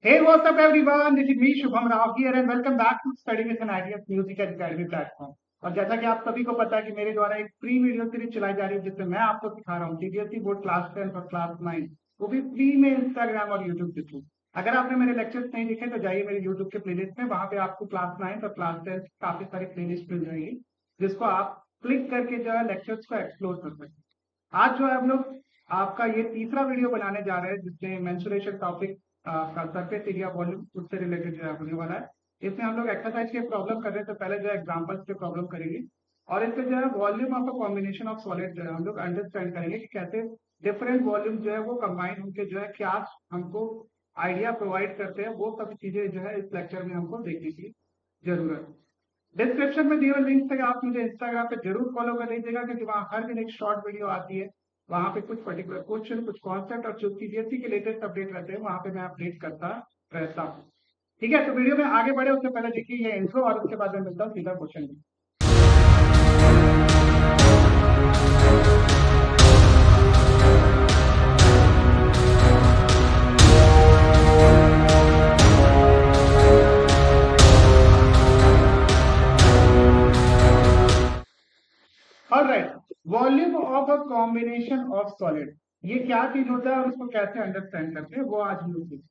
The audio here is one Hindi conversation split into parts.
Hey, what's up everyone? This is me Shubham Rao here and welcome back to Study with an Idea Music Academy platform। और जैसा कि आप सभी को पता है कि मेरे द्वारा एक फ्री वीडियो सीरीज चलाई जा रही है जिसमें मैं आपको सिखा रहा हूँ सीबीएसई बोर्ड क्लास 10 और क्लास 9, वो भी फ्री में इंस्टाग्राम और यूट्यूब के थ्रू। अगर आपने मेरे लेक्चर्स नहीं देखे तो जाइए मेरे यूट्यूब के प्लेलिस्ट में, वहां पे आपको क्लास 9 और क्लास 10 काफी सारी प्लेलिस्ट मिल जाएगी जिसको आप क्लिक करके जो है लेक्चर्स को एक्सप्लोर कर सकते हैं। आज जो है हम लोग आपका ये तीसरा वीडियो बनाने जा रहे हैं जिसमें मेंसुरेशन टॉपिक का सरफेस एरिया वॉल्यूम उससे रिलेटेड जो है होने वाला है। इसमें हम लोग एक्सरसाइज के प्रॉब्लम कर रहे हैं तो पहले जो है एग्जांपल्स के प्रॉब्लम करेंगे और इसमें जो है volume of a combination of solid जो है हम लोग अंडरस्टैंड करेंगे कि कैसे डिफरेंट वॉल्यूम जो है वो कंबाइन होकर जो है क्या हमको आइडिया प्रोवाइड करते हैं, वो सब चीजें जो है इस लेक्चर में हमको देखने की जरूरत है। डिस्क्रिप्शन में दिए हुए लिंक से आप मुझे इंस्टाग्राम पे जरूर फॉलो कर लीजिएगा क्योंकि वहाँ हर दिन एक शॉर्ट वीडियो आती है। वहाँ पे कुछ पर्टिकुलर क्वेश्चन, कुछ कॉन्सेप्ट और जो सीबीएसई के लेटेस्ट अपडेट रहते हैं वहाँ पे मैं अपडेट करता रहता हूँ। ठीक है, तो वीडियो में आगे बढ़े उससे पहले देखिए ये इंट्रो और उसके बाद में मिलता हूँ सीधा क्वेश्चन में। Alright, volume of a combination of solid, ये क्या चीज होता है और उसको कैसे अंडरस्टैंड करते हैं वो आज हम लोग सीखेंगे।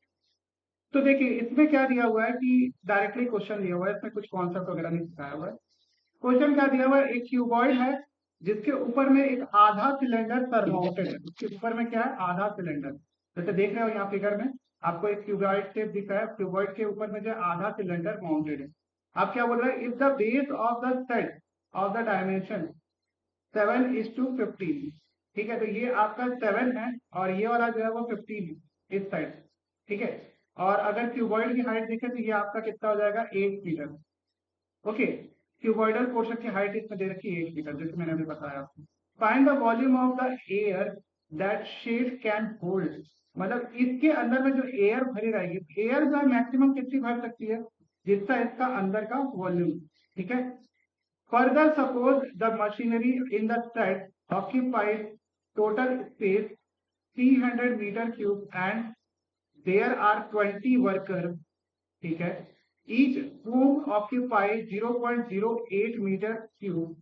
तो देखिए इसमें क्या दिया हुआ है कि डायरेक्टली क्वेश्चन दिया हुआ है, इसमें कुछ कॉन्सेप्ट वगैरह नहीं सिखाया हुआ है। क्वेश्चन क्या दिया हुआ है, एक क्यूबॉइड है जिसके ऊपर में एक आधा सिलेंडर सरमाउंटेड है। उसके ऊपर में क्या है, आधा सिलेंडर। जैसे देख रहे हो यहाँ फिगर में आपको एक क्यूबॉइड शेप दिख रहा है, क्यूबॉइड के ऊपर में जो है आधा सिलेंडर माउंटेड है। आप क्या बोल रहे हैं, if the base of the set of the dimension 7:15। ठीक है, तो ये आपका 7 है और ये वाला जो है वो 15 है इस साइड। ठीक है, और अगर क्यूबॉइड की हाइट देखें तो ये आपका कितना हो जाएगा, 8 मीटर। ओके, क्यूबॉइडल पोर्शन की हाइट इसमें दे रखी है 8 मीटर, जैसे मैंने अभी बताया आपको। Find the volume of the air that shed can hold, मतलब इसके अंदर में जो एयर भरी रहेगी, एयर जो है मैक्सिमम कितनी भर सकती है, जितना इसका अंदर का वॉल्यूम। ठीक है, further suppose the machinery in the set occupies total space 300 meter cube and there are 20 workers, ठीक है, each whom occupy 0.08 meter cube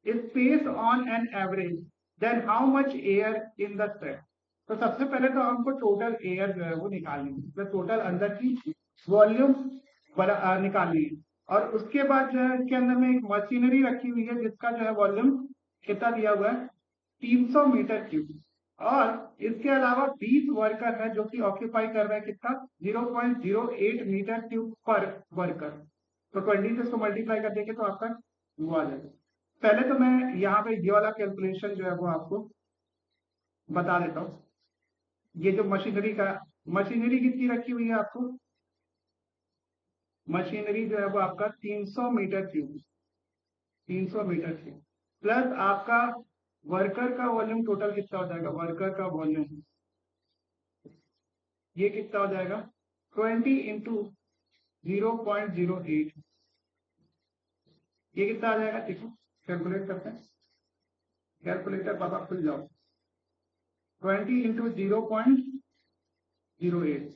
space on an average, then how much air in the set। तो सबसे पहले तो हमको टोटल एयर जो है वो निकालनी है, मतलब टोटल अंदर की वॉल्यूम निकालनी है। और उसके बाद जो है इसके अंदर में एक मशीनरी रखी हुई है जिसका जो है वॉल्यूम कितना दिया हुआ है, 300 मीटर क्यूब। और इसके अलावा 20 वर्कर है जो कि ऑक्यूपाई कर रहे हैं कितना, 0.08 मीटर क्यूब पर वर्कर। तो 20 से इसको मल्टीप्लाई कर देंगे तो आपका वो आ जाएगा। पहले तो मैं यहाँ पे ये वाला कैलकुलेशन जो है वो आपको बता देता हूँ। ये जो मशीनरी कितनी रखी हुई है आपको, मशीनरी जो है वो आपका 300 metre cube, 300 metre cube plus आपका वर्कर का वॉल्यूम टोटल कितना हो जाएगा, वर्कर का वॉल्यूम ये कितना हो जाएगा, 20 इंटू 0.08, ये कितना आ जाएगा, देखो कैलकुलेट करते हैं। कैलकुलेटर बाबा खुल जाओ। 20 इंटू 0.08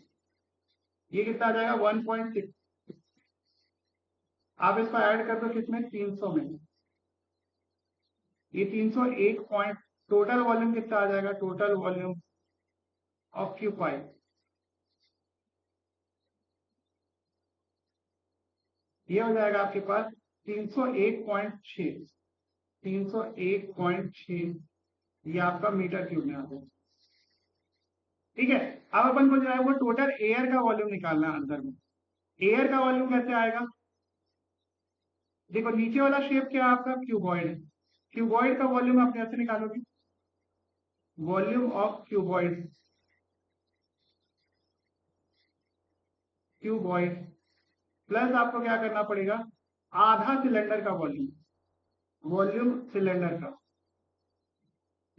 ये कितना आ जाएगा, 1.6। आप इसको ऐड कर दो किसमें, 300 में। ये 301 पॉइंट, टोटल वॉल्यूम कितना आ जाएगा, टोटल वॉल्यूम ऑक्यूपाई, ये हो जाएगा आपके पास 301.6, 301.6, ये आपका मीटर क्यूब में आ जाएगा। ठीक है, अब अपन को जो है वो टोटल एयर का वॉल्यूम निकालना है अंदर में। एयर का वॉल्यूम कैसे आएगा, देखो नीचे वाला शेप क्या है आपका, क्यूबॉइड है। क्यूबॉइड का वॉल्यूम आप कैसे निकालोगे, volume of cuboid, cuboid plus आपको क्या करना पड़ेगा, आधा सिलेंडर का वॉल्यूम, वॉल्यूम सिलेंडर का,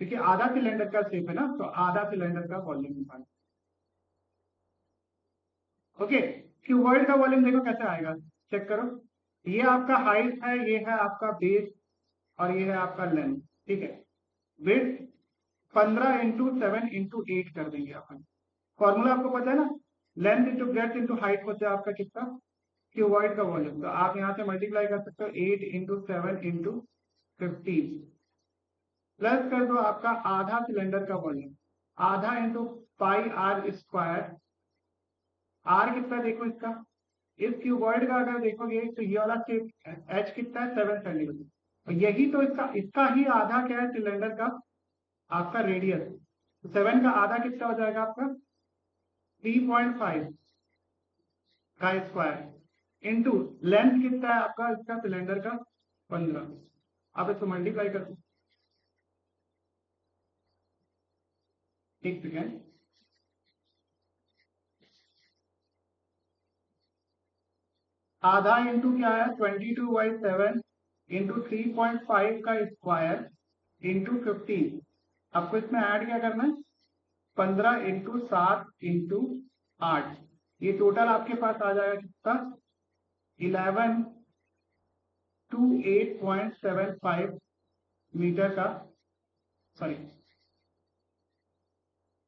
क्योंकि आधा सिलेंडर का शेप है ना, तो आधा सिलेंडर का वॉल्यूम निकालना। ओके, क्यूबॉइड का वॉल्यूम देखो कैसे आएगा, चेक करो। ये आपका हाइट है, ये है आपका बेस और ये है आपका लेंथ। ठीक है, विड्थ 15 इंटू 7 इंटू 8 कर देंगे अपन। फॉर्मूला आपको पता है ना, length into breadth into height होता है आपका कितना, क्यूबॉइड का वॉल्यूम। तो आप यहाँ से मल्टीप्लाई कर सकते हो 8 इंटू 7 इंटू 15 प्लस कर दो आपका आधा सिलेंडर का वॉल्यूम, आधा into pi are square. R कितना देखो इसका, इस क्यूबॉइड का अगर देखोगे तो ये वाला एच कितना है 7 सेंटीमीटर, और यही तो इसका ही आधा क्या है सिलेंडर का आपका रेडियस। तो 7 का आधा कितना हो जाएगा आपका 3.5 का स्क्वायर इंटू लेंथ कितना है आपका इसका सिलेंडर का 15। आप इसको मल्टीप्लाई कर दो, एक सेकेंड। आधा इंटू क्या है 22/7 इंटू 3.5 का स्क्वायर इंटू 15। आपको इसमें ऐड क्या करना है 15 इंटू 7 इंटू 8। ये टोटल आपके पास आ जाएगा कितना 11 टू 8.75 मीटर का, सॉरी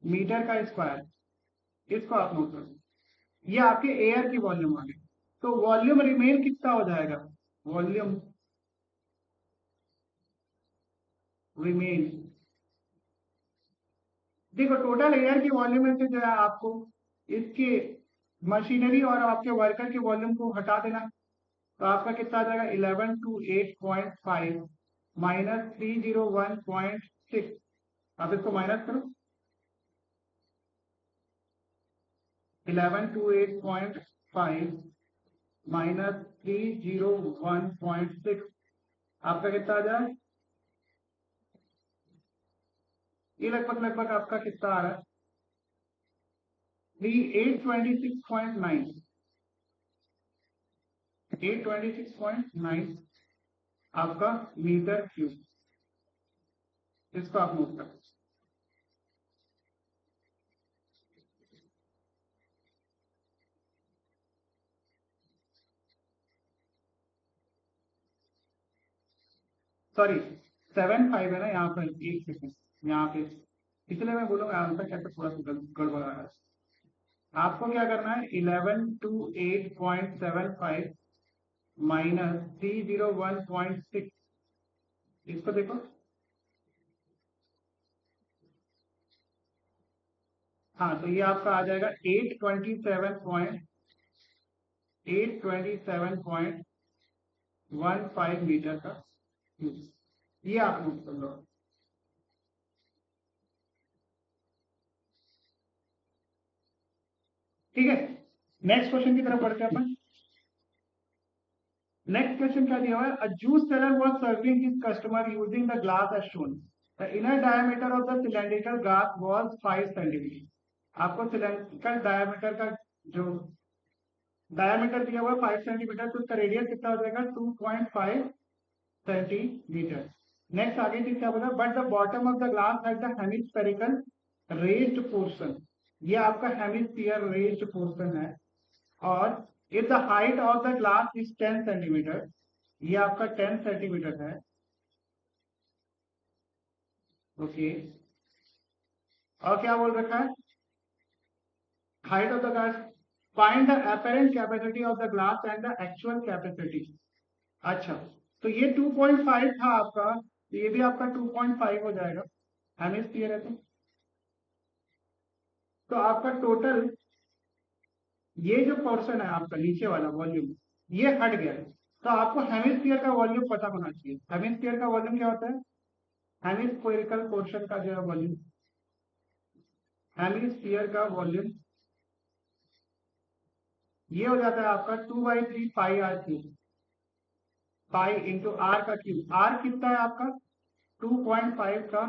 मीटर का स्क्वायर। इसको आप नोट करो, ये आपके एयर की वॉल्यूम आ गई। तो वॉल्यूम रिमेन कितना हो जाएगा, वॉल्यूम रिमेन, देखो टोटल एयर की वॉल्यूम में से जो है आपको इसके मशीनरी और आपके वर्कर के वॉल्यूम को हटा देना। तो आपका कितना आ जाएगा 11 टू 8.5 माइनस 301.6। आप इसको माइनस करो, 11 टू 8.5 माइनस 301.6 आपका कितना आ जाए, ये लगभग लगभग आपका कितना आ रहा है 826.9, 826.9 आपका मीटर क्यूब। इसको आप नोट करो। सॉरी 7.5 है ना यहाँ पर, एक सेकेंड यहाँ पे, इसलिए मैं बोलूंगा आंसर कैसे थोड़ा सा गड़बड़ आ रहा है। आपको क्या करना है 11 टू 8.75 माइनस 301.6, इसको देखो। हाँ तो ये आपका आ जाएगा 827.15 मीटर का क्यूब। ये आप नोट कर लो। ठीक है, नेक्स्ट क्वेश्चन की तरफ बढ़ते हैं अपन। नेक्स्ट क्वेश्चन क्या दिया हुआ है, a juice seller was serving his customer using the glass as shown, the inner diameter of the cylindrical glass was 5 centimetre. आपको सिलेंड्रिकल डायमीटर का जो डायमीटर दिया हुआ है 5 सेंटीमीटर, तो उसका रेडियस कितना हो जाएगा 2.5 सेंटीमीटर। नेक्स्ट आगे चीज क्या बोला, but the bottom of the glass has the hemispherical raised portion, ये आपका हेमिस्फीयर रेज्ड पोर्शन है। और if the height of the glass is 10 centimetre, ये आपका 10 सेंटीमीटर है। ओके, और क्या बोल रखा है, height of the glass, find the apparent capacity of the glass and the actual capacity. अच्छा, तो ये 2.5 था आपका, तो ये भी आपका 2.5 हो जाएगा, हेमिस्फीयर है तो आपका टोटल ये जो पोर्शन है आपका नीचे वाला वॉल्यूम ये हट गया है। तो आपको हेमिस्फीयर का वॉल्यूम पता होना चाहिए। हेमिस्फीयर का वॉल्यूम क्या होता है, हेमिस्फेरिकल पोर्शन का जो है वॉल्यूम, हेमिस्फीयर का वॉल्यूम ये हो जाता है आपका 2/3 pi R cube, pi into R का क्यूब। आर कितना है आपका 2.5 का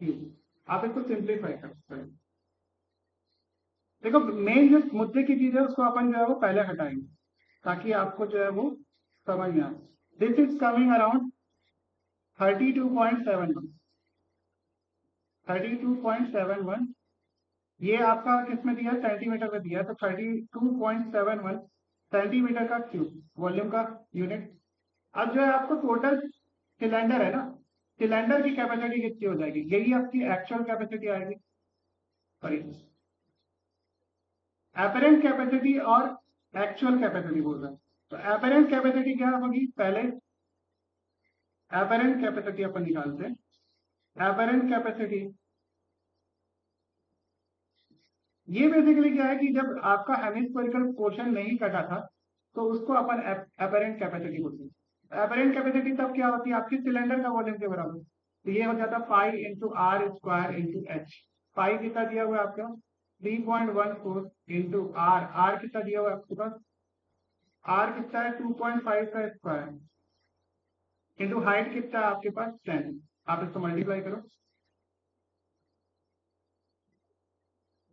क्यूब। आप इसको सिंप्लीफाई कर सकते हैं। देखो मेन जो मुद्दे की चीज है उसको अपन जो है वो पहले हटाएंगे ताकि आपको जो है वो समझ में आए। दिस इज कमिंग अराउंड 32.71, 32.71, ये आपका किसमें दिया है सेंटीमीटर में दिया है, तो 32.71 सेंटीमीटर का क्यूब वॉल्यूम का यूनिट। अब जो है आपको टोटल सिलेंडर है ना, सिलेंडर की कैपेसिटी कितनी हो जाएगी, यही आपकी एक्चुअल कैपेसिटी आएगी। सॉरी एपरेंट कैपेसिटी और एक्चुअल कैपेसिटी बोल रहे हैं। तो एपरेंट कैपेसिटी क्या होगी, पहले एपरेंट कैपेसिटी अपन निकालते हैं। एपरेंट कैपेसिटी ये बेसिकली क्या है कि जब आपका हेमिस्फेरिकल पोर्शन नहीं कटा था तो उसको अपन एपरेंट कैपेसिटी बोलते हैं। एपरेंट कैपेसिटी तब क्या होती है, आपकी सिलेंडर का वॉल्यूम के बराबर। तो ये हो जाता है pi into R square into H. Pi कितना दिया हुआ है आपका 3.14 इंटू आर, आर कितना दिया हुआ है आपके पास, आर कितना है 2.5 का स्क्वायर इंटू हाइट कितना है आपके पास 10। आप इसको मल्टीप्लाई करो,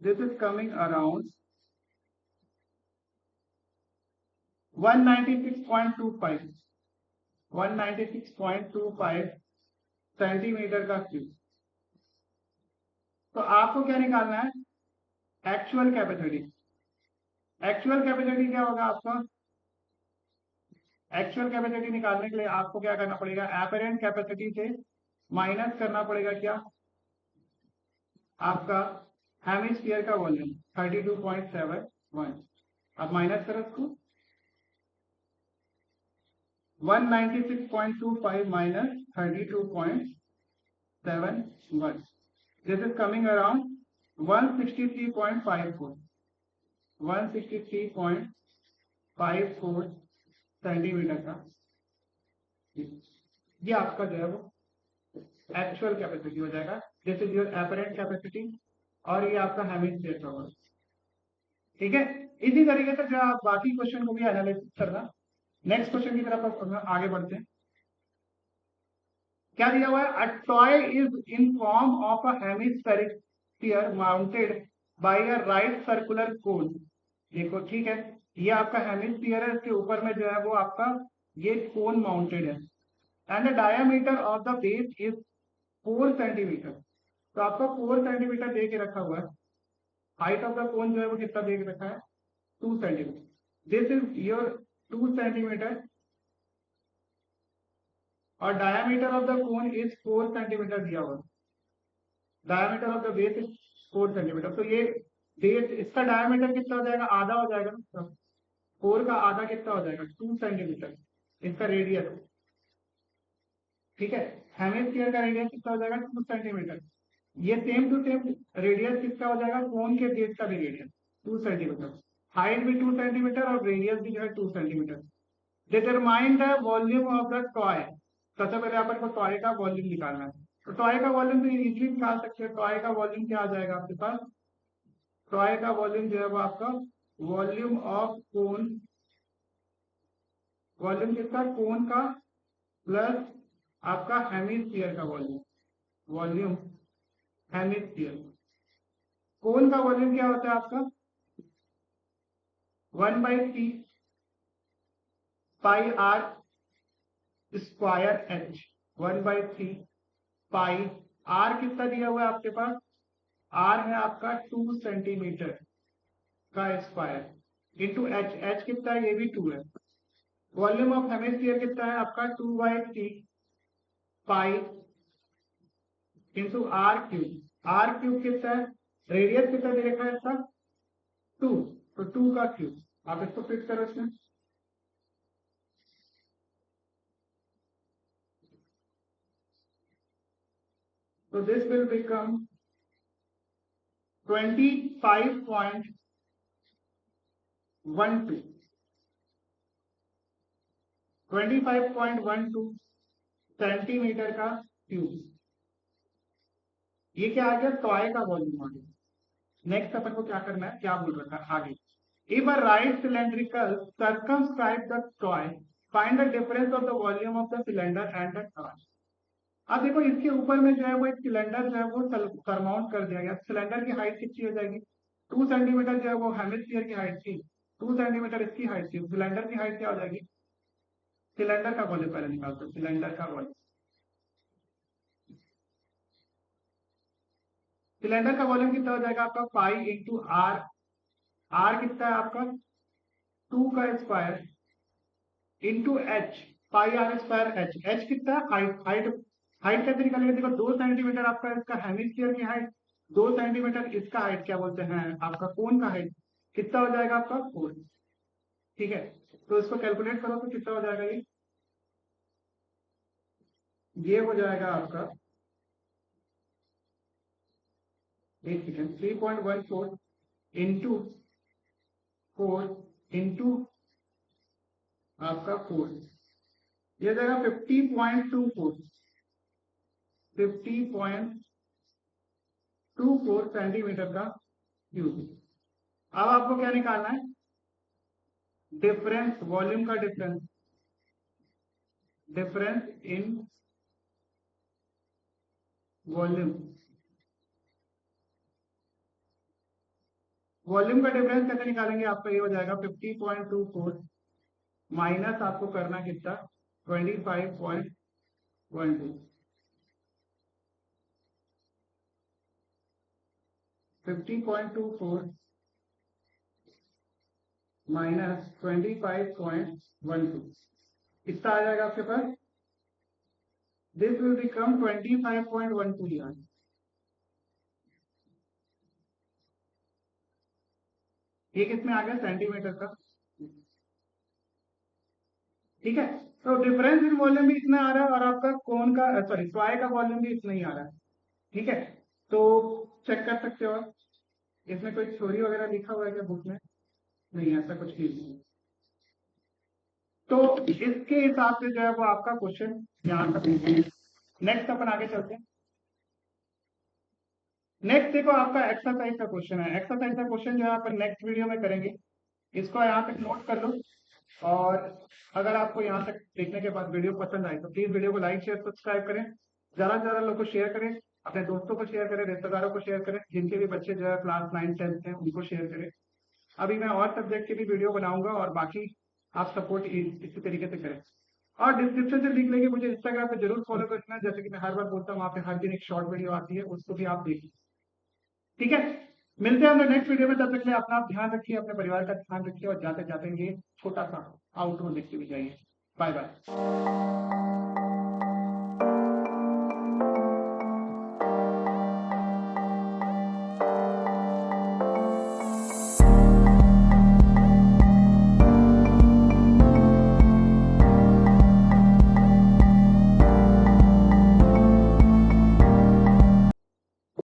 this is coming around 196.25 196.25 centimetre का क्यूब। तो आपको क्या निकालना है, एक्चुअल कैपेसिटी। एक्चुअल कैपेसिटी क्या होगा आपका, एक्चुअल कैपेसिटी निकालने के लिए आपको क्या करना पड़ेगा, एपरेंट कैपेसिटी से माइनस करना पड़ेगा क्या, आपका हेमिस्फीयर का वॉल्यूम 32.71। अब माइनस करो इसको, 196.25 minus 32.71, this is coming around 163.54 163.54 centimetre का। ये आपका जो है वो एक्चुअल कैपेसिटी हो जाएगा, this is your apparent capacity, और ये आपका हेमिस्फीयर का वॉल्यूम। ठीक है, इसी तरीके से जो आप बाकी क्वेश्चन को भी एनालिसिस करना। नेक्स्ट क्वेश्चन की तरफ आगे बढ़ते हैं। क्या दिया हुआ है, a toy is in form of a hemispheric sphere mounted by a right circular cone. देखो ठीक है, ये आपका हेमिस्फीयर है, इसके ऊपर में जो है वो आपका ये कोन माउंटेड है, and the diameter of the base is 4 centimetre. तो आपका 4 सेंटीमीटर दे के रखा हुआ है। हाइट ऑफ द कोन जो है वो कितना दे के रखा है, 2 centimetre. This is your 2 centimetre और diameter of the cone is 4 centimetre दिया हुआ। Diameter of the base is 4 centimetre. तो ये बेस, इसका डायमीटर कितना हो जाएगा, आधा हो जाएगा ना, 4 का आधा कितना हो जाएगा 2 सेंटीमीटर, इसका रेडियस। ठीक है, हेमिस्फीयर का रेडियस कितना हो जाएगा 2 सेंटीमीटर। ये सेम टू सेम रेडियस किसका हो जाएगा, कोन के बेस का भी रेडियस 2 सेंटीमीटर, हाइट भी 2 सेंटीमीटर और रेडियस भी जो है 2 centimetre. Determine the volume of the toy. सबसे पहले अपन को टॉय का वॉल्यूम निकालना है। तो टॉय का वॉल्यूम भी इजीली निकाल सकते हैं। टॉय का वॉल्यूम क्या आ जाएगा आपके पास, टॉय का वॉल्यूम जो है वो आपका वॉल्यूम ऑफ कोन, वॉल्यूम किसका, कोन का, प्लस आपका हेमिस्फीयर का वॉल्यूम, वॉल्यूम हेमिस्फीयर। कोन का वॉल्यूम क्या होता है आपका 1/3 pi are square H, 1/3 pi R कितना दिया हुआ है आपके पास, आर है आपका 2 सेंटीमीटर का स्क्वायर इंटू एच, एच कितना है, ये भी 2 है। वॉल्यूम ऑफ हेमिस्फीयर कितना है आपका 2/3 pi into r cube. R cube कितना है, रेडियस कितना दे रखा है इसका 2, तो 2 का क्यूब। आप इसको फिट करो इसमें, so this will become 25.12 centimetre का क्यूब। ये क्या आ गया, टॉय का वॉल्यूम आ गया। नेक्स्ट अपन को क्या करना है, क्या बोल रखा है आगे, if a right cylindrical circumscribe the toy find the difference of the volume of the cylinder and the toy. अब देखो इसके ऊपर में जो है वो एक सिलेंडर जो है वो सरमाउंट कर दिया गया। सिलेंडर की हाइट कितनी हो जाएगी 2 सेंटीमीटर, जो है वो हेमिस्फीयर की हाइट थी 2 सेंटीमीटर, इसकी हाइट थी। सिलेंडर की हाइट क्या हो जाएगी, सिलेंडर का वॉल्यूम पहले निकालते हैं, सिलेंडर का वॉल्यूम। सिलेंडर का वॉल्यूम कितना हो जाएगा आपका पाई इंटू आर, आर कितना है आपका 2 का square into H, pi are square h, h कितना है हाइट, हाइट कैसे निकालेंगे, देखो 2 सेंटीमीटर आपका इसका हेमिस्फीयर की हाइट, 2 सेंटीमीटर इसका हाइट क्या बोलते हैं आपका कोन का हाइट, कितना हो जाएगा आपका 4। ठीक है, तो इसको कैलकुलेट करो तो कितना हो जाएगा ये हो जाएगा आपका, एक सेकेंड, 3.14 इंटू 4 इंटू आपका 4, ये हो जाएगा 50.24 सेंटीमीटर का क्यूब। अब आपको क्या निकालना है, डिफरेंस, वॉल्यूम का difference, difference in volume, volume का डिफरेंस कैसे निकालेंगे, आपका ये हो जाएगा 50.24 माइनस आपको करना कितना 25.12, 50.24 माइनस 25.12 कितना आ जाएगा आपके पास, दिस विल बिकम 25.12 यार। ये कितने आ गया सेंटीमीटर का। ठीक है, तो डिफरेंस इन वॉल्यूम भी इतना आ रहा है और आपका कोन का सॉरी स्वाय का वॉल्यूम भी इतना ही आ रहा है। ठीक है, तो चेक कर सकते हो आप, इसमें कोई थ्योरी वगैरह लिखा हुआ है क्या बुक में, नहीं ऐसा कुछ नहीं। तो इसके हिसाब से जो है वो आपका क्वेश्चन यहाँ तक। नेक्स्ट अपन आगे चलते हैं। नेक्स्ट देखो आपका एक्सरसाइज का क्वेश्चन है, एक्सरसाइज का क्वेश्चन जो है अपन नेक्स्ट वीडियो में करेंगे, इसको यहाँ तक नोट कर लो। और अगर आपको यहाँ तक देखने के बाद वीडियो पसंद आए तो प्लीज वीडियो को लाइक शेयर सब्सक्राइब करें, ज्यादा से ज्यादा लोगों को शेयर करें, अपने दोस्तों को शेयर करें, रिश्तेदारों को शेयर करें, जिनके भी बच्चे जो है क्लास 9-10 हैं उनको शेयर करें। अभी मैं और सब्जेक्ट की भी वीडियो बनाऊंगा और बाकी आप सपोर्ट इसी तरीके से करें। और डिस्क्रिप्शन से लिंक लेके मुझे इंस्टाग्राम पे जरूर फॉलो करना, जैसे कि मैं हर बार बोलता हूँ, वहाँ पे हर दिन एक शॉर्ट वीडियो आती है, उसको भी आप देखिए। ठीक है, मिलते हैं हम नेक्स्ट वीडियो में, तब तक के लिए अपना ध्यान रखिए, अपने परिवार का ध्यान रखिए और जाते जाते ये छोटा सा आउटरो देखते हुए जाइए। Bye bye.